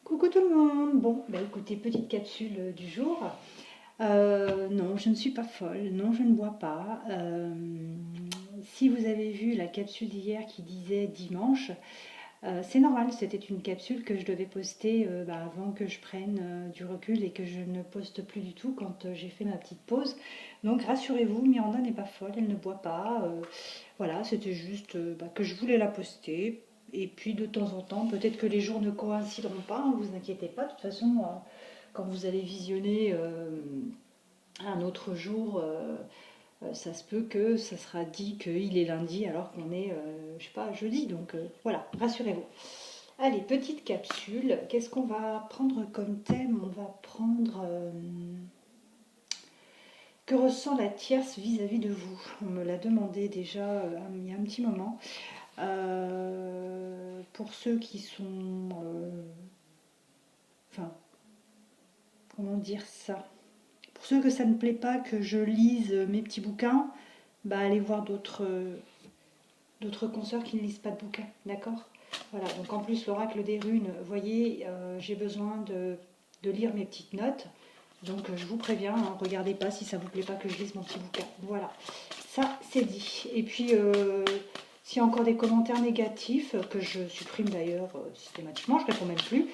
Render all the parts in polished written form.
Coucou tout le monde. Bon, bah écoutez, petite capsule du jour. Non, je ne suis pas folle. Non, je ne bois pas. Si vous avez vu la capsule d'hier qui disait dimanche, c'est normal. C'était une capsule que je devais poster avant que je prenne du recul et que je ne poste plus du tout quand j'ai fait ma petite pause. Donc rassurez-vous, Miranda n'est pas folle. Elle ne boit pas. Voilà, c'était juste que je voulais la poster. Et puis de temps en temps, peut-être que les jours ne coïncideront pas, ne vous inquiétez pas. De toute façon, quand vous allez visionner un autre jour, ça se peut que ça sera dit qu'il est lundi alors qu'on est, je sais pas, jeudi. Donc voilà, rassurez-vous. Allez, petite capsule. Qu'est-ce qu'on va prendre comme thème? On va prendre que ressent la tierce vis-à-vis de vous. On me l'a demandé déjà il y a un petit moment. Pour ceux qui sont... enfin, comment dire ça? Pour ceux que ça ne plaît pas que je lise mes petits bouquins, bah allez voir d'autres consoeurs qui ne lisent pas de bouquins, d'accord? Voilà, donc en plus l'oracle des runes, vous voyez, j'ai besoin de lire mes petites notes. Donc je vous préviens, hein, regardez pas si ça vous plaît pas que je lise mon petit bouquin. Voilà, ça c'est dit. Et puis s'il y a encore des commentaires négatifs, que je supprime d'ailleurs systématiquement, je réponds même plus,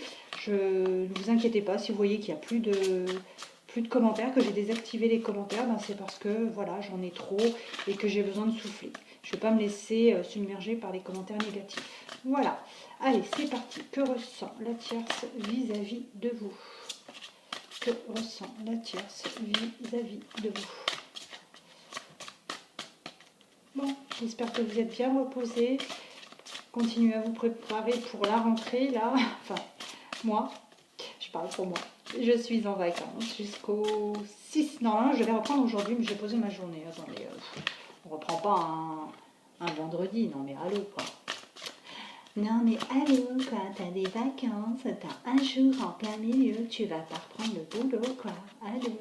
ne vous inquiétez pas, si vous voyez qu'il n'y a plus de commentaires, que j'ai désactivé les commentaires, ben c'est parce que voilà, j'en ai trop et que j'ai besoin de souffler. Je ne vais pas me laisser submerger par les commentaires négatifs. Voilà, allez, c'est parti. Que ressent la tierce vis-à-vis de vous? Que ressent la tierce vis-à-vis de vous? Bon, j'espère que vous êtes bien reposés. Continuez à vous préparer pour la rentrée, là. Enfin, moi, je parle pour moi. Je suis en vacances jusqu'au 6. Non, je vais reprendre aujourd'hui, mais j'ai posé ma journée. Attendez, on reprend pas un vendredi. Non, mais allô, quoi. Non, mais allô, quoi. T'as des vacances, t'as un jour en plein milieu, tu vas pas reprendre le boulot, quoi. Allô.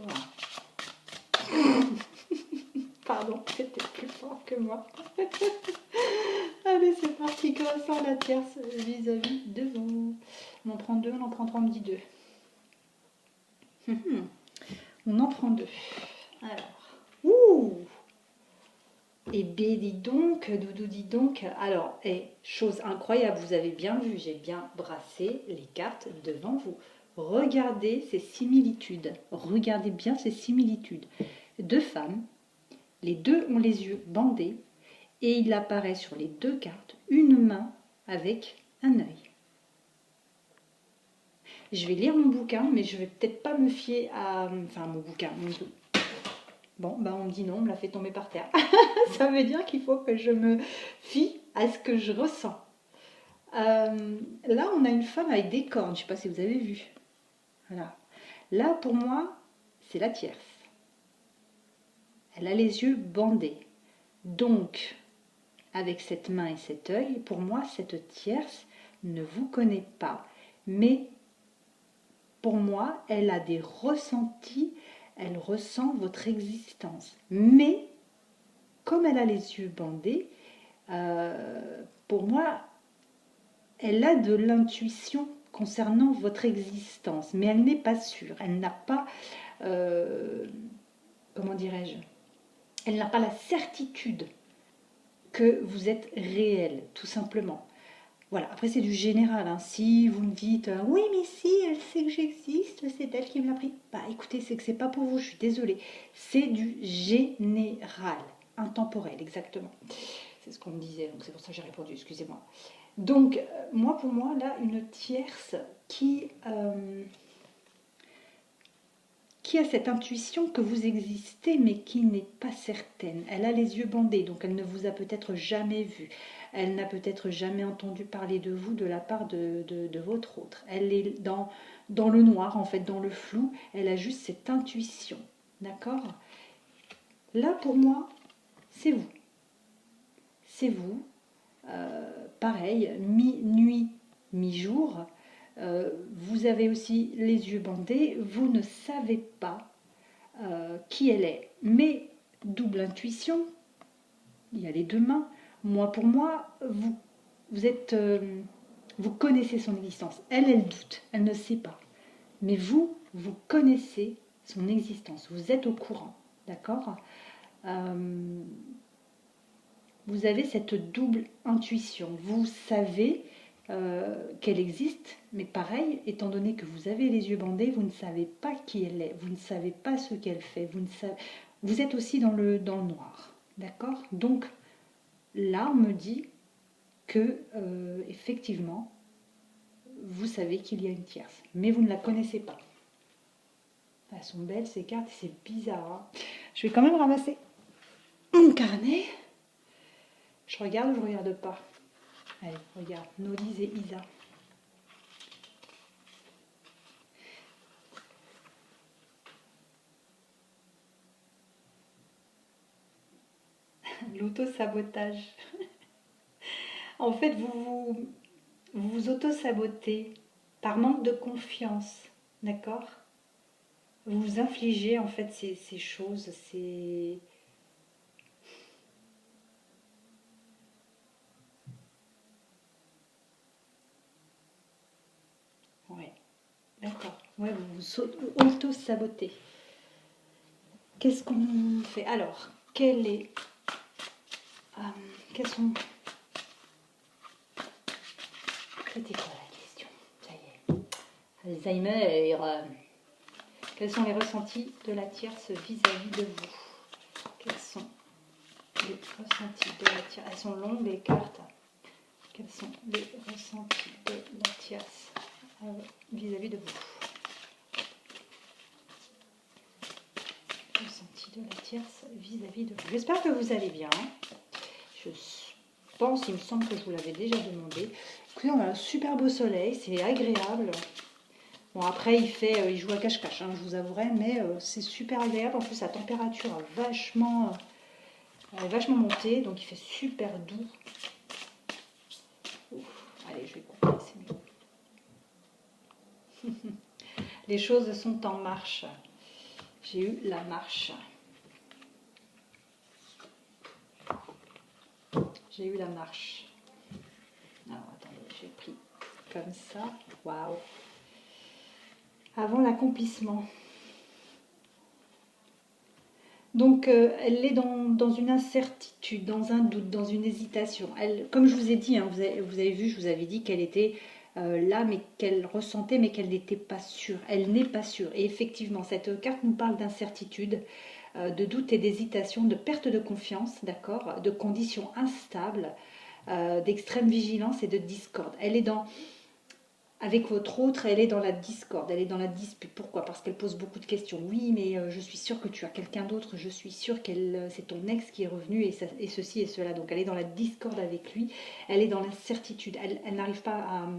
Pardon, c'était plus fort que moi. Allez, c'est parti. Que ressent la tierce vis-à-vis de vous? On en prend deux, on en prend trois, on me dit deux. On en prend deux. Alors, ouh! Et B, dis donc, Doudou, dis donc. Alors, chose incroyable, vous avez bien vu, j'ai bien brassé les cartes devant vous. Regardez ces similitudes. Regardez bien ces similitudes. Deux femmes, les deux ont les yeux bandés, et il apparaît sur les deux cartes une main avec un œil. Je vais lire mon bouquin, mais je vais peut-être pas me fier à... Enfin, mon bouquin. Bon, on me dit non, on me l'a fait tomber par terre. Ça veut dire qu'il faut que je me fie à ce que je ressens. Là, on a une femme avec des cornes. Je ne sais pas si vous avez vu. Voilà. Là, pour moi, c'est la tierce. Elle a les yeux bandés. Donc, avec cette main et cet œil, pour moi, cette tierce ne vous connaît pas. Mais pour moi, elle a des ressentis, elle ressent votre existence. Mais, comme elle a les yeux bandés, pour moi, elle a de l'intuition concernant votre existence, mais elle n'est pas sûre. Elle n'a pas, comment dirais-je, elle n'a pas la certitude que vous êtes réel, tout simplement. Voilà, après c'est du général. Hein. Si vous me dites oui, mais si elle sait que j'existe, c'est elle qui me l'a pris. Bah écoutez, c'est que c'est pas pour vous, je suis désolée. C'est du général, intemporel, exactement. C'est ce qu'on me disait, donc c'est pour ça que j'ai répondu, excusez-moi. Donc, moi, pour moi, là, une tierce qui a cette intuition que vous existez, mais qui n'est pas certaine. Elle a les yeux bandés, donc elle ne vous a peut-être jamais vu. Elle n'a peut-être jamais entendu parler de vous de la part de votre autre. Elle est dans le noir, en fait, dans le flou. Elle a juste cette intuition. D'accord? Là, pour moi, c'est vous. C'est vous. Pareil, mi-nuit, mi-jour. Vous avez aussi les yeux bandés. Vous ne savez pas qui elle est. Mais double intuition, il y a les deux mains. Moi, pour moi, vous Vous connaissez son existence. Elle doute, elle ne sait pas. Mais vous, vous connaissez son existence. Vous êtes au courant, d'accord? Vous avez cette double intuition. Vous savez qu'elle existe, mais pareil, étant donné que vous avez les yeux bandés, vous ne savez pas qui elle est, vous ne savez pas ce qu'elle fait, vous êtes aussi dans le noir, d'accord? Donc là, on me dit que effectivement, vous savez qu'il y a une tierce, mais vous ne la connaissez pas. Elles sont belles ces cartes, c'est bizarre. Hein. Je vais quand même ramasser mon carnet. Je regarde ou je regarde pas? Allez, regarde, Nolise et Isa. L'auto-sabotage. En fait, vous auto-sabotez par manque de confiance, d'accord? Vous vous infligez en fait ces choses, ces... Ouais, d'accord. Ouais, vous auto-sabotez. Qu'est-ce qu'on fait? Alors, quelles sont... C'était quoi la question? Ça y est. Alzheimer. Quels sont les ressentis de la tierce vis-à-vis de vous? Quels sont les ressentis de la tierce? Elles sont longues les cartes. Quels sont les ressentis de la tierce vis-à-vis de vous? Ressentis de la tierce vis-à-vis de vous. J'espère que vous allez bien. Je pense, il me semble que je vous l'avais déjà demandé. Écoutez, on a un super beau soleil, c'est agréable. Bon, après, il joue à cache-cache, hein, je vous avouerai, mais c'est super agréable. En plus, la température a vachement monté, donc il fait super doux. Ouf, allez, je vais couper, c'est mieux. Les choses sont en marche. J'ai eu la marche. J'ai eu la marche. Alors, attendez, j'ai pris comme ça. Waouh! Avant l'accomplissement. Donc, elle est dans une incertitude, dans un doute, dans une hésitation. Elle, comme je vous ai dit, hein, vous avez vu, je vous avais dit qu'elle était là, mais qu'elle ressentait, mais qu'elle n'était pas sûre. Elle n'est pas sûre. Et effectivement, cette carte nous parle d'incertitude, de doute et d'hésitation, de perte de confiance, d'accord, de conditions instables, d'extrême vigilance et de discorde. Elle est dans... Avec votre autre, elle est dans la discorde, elle est dans la dispute. Pourquoi? Parce qu'elle pose beaucoup de questions. Oui, mais je suis sûre que tu as quelqu'un d'autre, je suis sûre que c'est ton ex qui est revenu et ceci et cela. Donc elle est dans la discorde avec lui, elle est dans l'incertitude. Elle n'arrive pas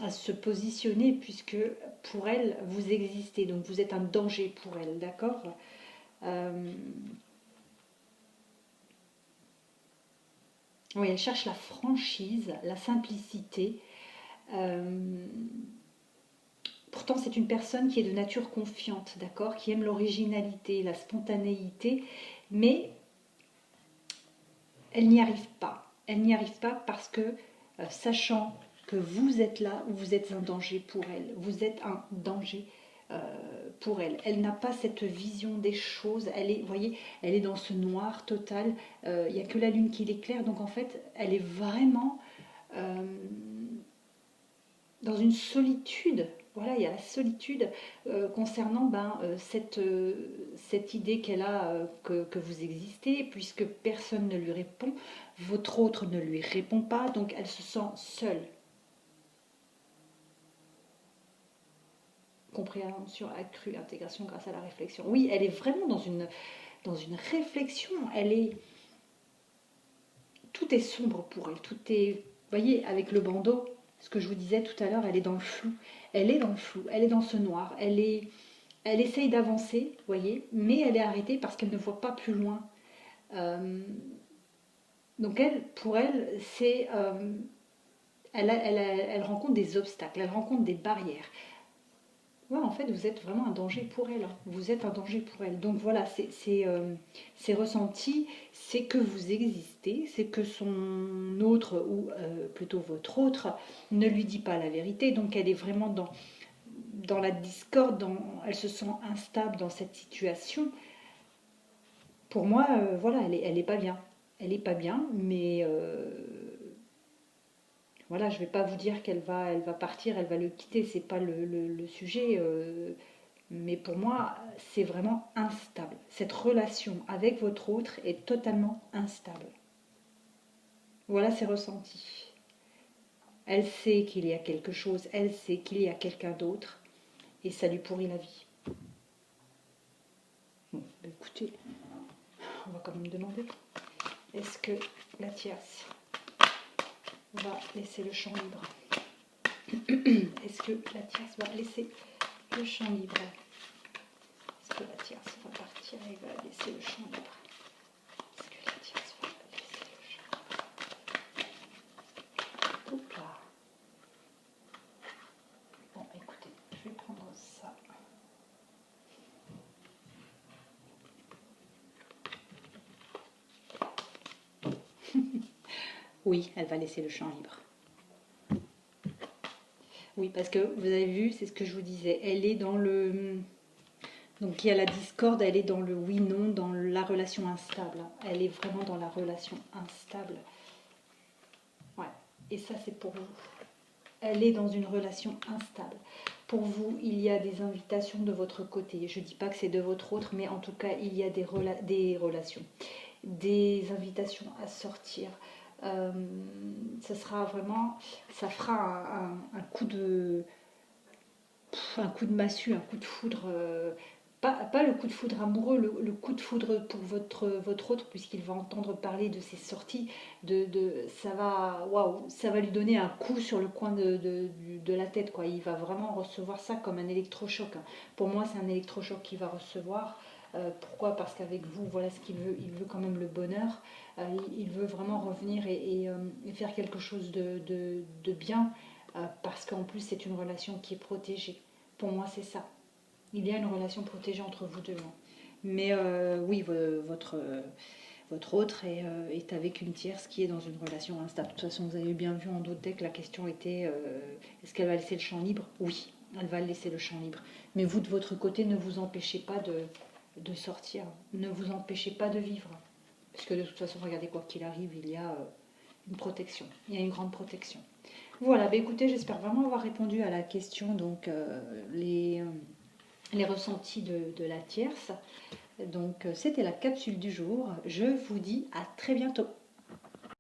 à se positionner puisque pour elle, vous existez. Donc vous êtes un danger pour elle, d'accord? Oui, elle cherche la franchise, la simplicité. Pourtant, c'est une personne qui est de nature confiante, d'accord, qui aime l'originalité, la spontanéité, mais elle n'y arrive pas. Elle n'y arrive pas parce que, sachant que vous êtes là, vous êtes un danger pour elle. Vous êtes un danger pour elle. Elle n'a pas cette vision des choses. Elle est, vous voyez, elle est dans ce noir total. Il n'y a que la lune qui l'éclaire. Donc en fait, elle est vraiment dans une solitude. Voilà, il y a la solitude concernant cette idée qu'elle a que vous existez, puisque personne ne lui répond, votre autre ne lui répond pas, donc elle se sent seule. Compréhension accrue, intégration grâce à la réflexion. Oui, elle est vraiment dans une réflexion, tout est sombre pour elle, tout est, vous voyez, avec le bandeau, ce que je vous disais tout à l'heure, elle est dans le flou. Elle est dans le flou, elle est dans ce noir, elle essaye d'avancer, vous voyez, mais elle est arrêtée parce qu'elle ne voit pas plus loin. Donc pour elle, elle rencontre des obstacles, elle rencontre des barrières. Ouais, en fait, vous êtes vraiment un danger pour elle, hein. Vous êtes un danger pour elle. Donc voilà, c'est ressenti, c'est que vous existez, c'est que son autre, ou plutôt votre autre, ne lui dit pas la vérité. Donc elle est vraiment dans la discorde, elle se sent instable dans cette situation. Pour moi, voilà, elle est pas bien. Elle est pas bien, mais voilà, je vais pas vous dire elle va partir, elle va le quitter, c'est pas le sujet. Mais pour moi, c'est vraiment instable. Cette relation avec votre autre est totalement instable. Voilà ses ressentis. Elle sait qu'il y a quelque chose, elle sait qu'il y a quelqu'un d'autre, et ça lui pourrit la vie. Bon, bah écoutez, on va quand même demander. Est-ce que la tierce va laisser le champ libre? Est-ce que la tierce va laisser le champ libre? Est-ce que la tierce va partir et va laisser le champ libre? Est-ce que la tierce va laisser le champ libre? Hop là. Bon, écoutez, je vais prendre ça. Oui, elle va laisser le champ libre. Oui, parce que vous avez vu, c'est ce que je vous disais, elle est dans le... Donc il y a la discorde, elle est dans le oui-non, dans la relation instable. Elle est vraiment dans la relation instable. Ouais, et ça c'est pour vous. Elle est dans une relation instable. Pour vous, il y a des invitations de votre côté. Je ne dis pas que c'est de votre autre, mais en tout cas, il y a des relations, des invitations à sortir. Ça sera vraiment, ça fera un coup de massue, un coup de foudre. Pas le coup de foudre amoureux, le coup de foudre pour votre autre, puisqu'il va entendre parler de ses sorties, waouh, ça va lui donner un coup sur le coin de la tête, quoi. Il va vraiment recevoir ça comme un électrochoc, hein. Pour moi, c'est un électrochoc qu'il va recevoir. Pourquoi? Parce qu'avec vous, voilà ce qu'il veut. Il veut quand même le bonheur. Il veut vraiment revenir et faire quelque chose de bien, parce qu'en plus, c'est une relation qui est protégée. Pour moi, c'est ça. Il y a une relation protégée entre vous deux, hein. Mais oui, votre autre est avec une tierce qui est dans une relation instable. De toute façon, vous avez bien vu en d'autres decks, la question était est-ce qu'elle va laisser le champ libre? Oui, elle va laisser le champ libre. Mais vous, de votre côté, ne vous empêchez pas de sortir. Ne vous empêchez pas de vivre. Parce que de toute façon, regardez, quoi qu'il arrive, il y a une protection. Il y a une grande protection. Voilà, bah écoutez, j'espère vraiment avoir répondu à la question, donc les ressentis de la tierce. Donc c'était la capsule du jour. Je vous dis à très bientôt.